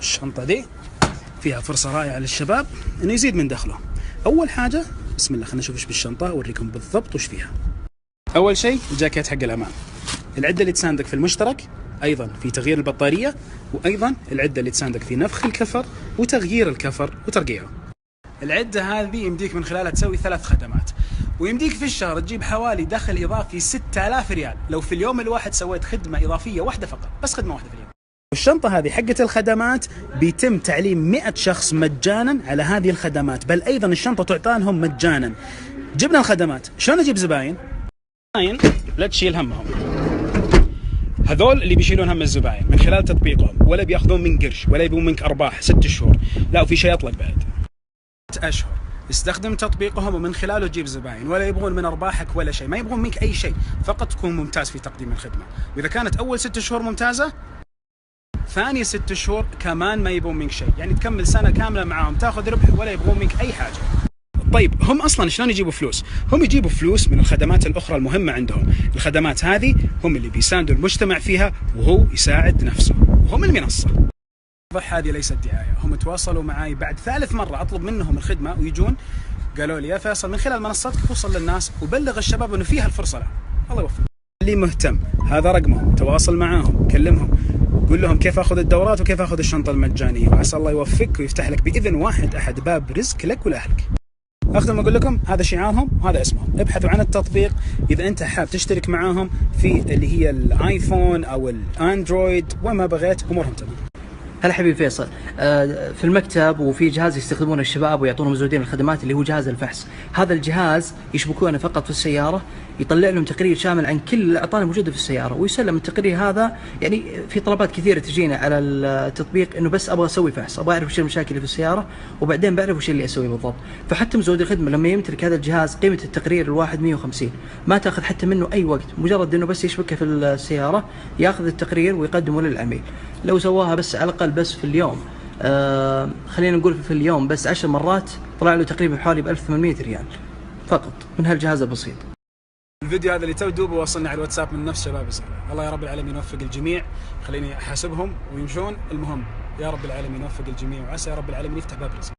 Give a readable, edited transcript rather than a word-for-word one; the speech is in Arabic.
الشنطة دي فيها فرصة رائعة للشباب انه يزيد من دخله. اول حاجة بسم الله خلينا نشوف ايش بالشنطة، اوريكم بالضبط وش فيها. اول شيء الجاكيت حق الامان، العدة اللي تساندك في المشترك، ايضا في تغيير البطارية، وايضا العدة اللي تساندك في نفخ الكفر وتغيير الكفر وترقيعه. العدة هذه يمديك من خلالها تسوي 3 خدمات، ويمديك في الشهر تجيب حوالي دخل إضافي 6000 ريال لو في اليوم الواحد سويت خدمة إضافية واحدة فقط، بس خدمة واحدة في اليوم. والشنطة هذه حقة الخدمات بيتم تعليم 100 شخص مجانا على هذه الخدمات، بل أيضا الشنطة تعطى لهم مجانا. جبنا الخدمات، شلون أجيب زباين؟ لا تشيل همهم، هذول اللي بيشيلون هم الزباين من خلال تطبيقهم، ولا بياخذون من قرش ولا يبون منك أرباح 6 شهور، لا وفي شيء أطلق بعد 6 أشهر. استخدم تطبيقهم ومن خلاله تجيب زباين، ولا يبغون من أرباحك ولا شيء، ما يبغون منك أي شيء، فقط تكون ممتاز في تقديم الخدمة. وإذا كانت أول 6 شهور ممتازة، ثاني 6 شهور كمان ما يبغون منك شيء، يعني تكمل سنة كاملة معاهم تاخذ ربح ولا يبغون منك أي حاجة. طيب هم أصلا شلون يجيبوا فلوس؟ هم يجيبوا فلوس من الخدمات الأخرى المهمة عندهم. الخدمات هذه هم اللي بيساندوا المجتمع فيها، وهو يساعد نفسه، وهم المنصة. هذه ليست دعاية، هم تواصلوا معي بعد 3 مرة أطلب منهم الخدمة ويجون قالوا لي يا فيصل من خلال منصتك توصل للناس وبلغ الشباب انه فيها الفرصة له. الله يوفقك. اللي مهتم هذا رقمهم، تواصل معاهم، كلمهم، قول لهم كيف اخذ الدورات وكيف اخذ الشنطة المجانية، وعسى الله يوفقك ويفتح لك بإذن واحد أحد باب رزق لك ولأهلك. أختم أقول لكم هذا شعارهم وهذا اسمهم، ابحثوا عن التطبيق إذا أنت حاب تشترك معاهم في اللي هي الآيفون أو الأندرويد، وما بغيت أمورهم تمام. هلا حبيبي فيصل، في المكتب وفي جهاز يستخدمونه الشباب ويعطونهم مزودين الخدمات اللي هو جهاز الفحص. هذا الجهاز يشبكونه فقط في السيارة، يطلع لهم تقرير شامل عن كل الأعطال الموجودة في السيارة، ويسلم التقرير هذا. يعني في طلبات كثيرة تجينا على التطبيق انه بس ابغى اسوي فحص، ابغى اعرف وش المشاكل اللي في السيارة وبعدين بعرف وش اللي اسويه بالضبط. فحتى مزود الخدمة لما يمتلك هذا الجهاز قيمة التقرير الواحد 150، ما تاخذ حتى منه اي وقت، مجرد انه بس يشبكه في السيارة ياخذ التقرير ويقدمه للعميل. لو سواها بس على الاقل بس في اليوم، خلينا نقول في اليوم بس 10 مرات، طلع له تقريبا حوالي ب 1800 ريال فقط من هالجهاز البسيط. الفيديو هذا اللي تو دوبه وصلنا على الواتساب من نفس شباب السنة. الله يا رب العالمين يوفق الجميع، خليني احاسبهم ويمشون. المهم يا رب العالمين يوفق الجميع، وعسى يا رب العالمين يفتح باب رزق.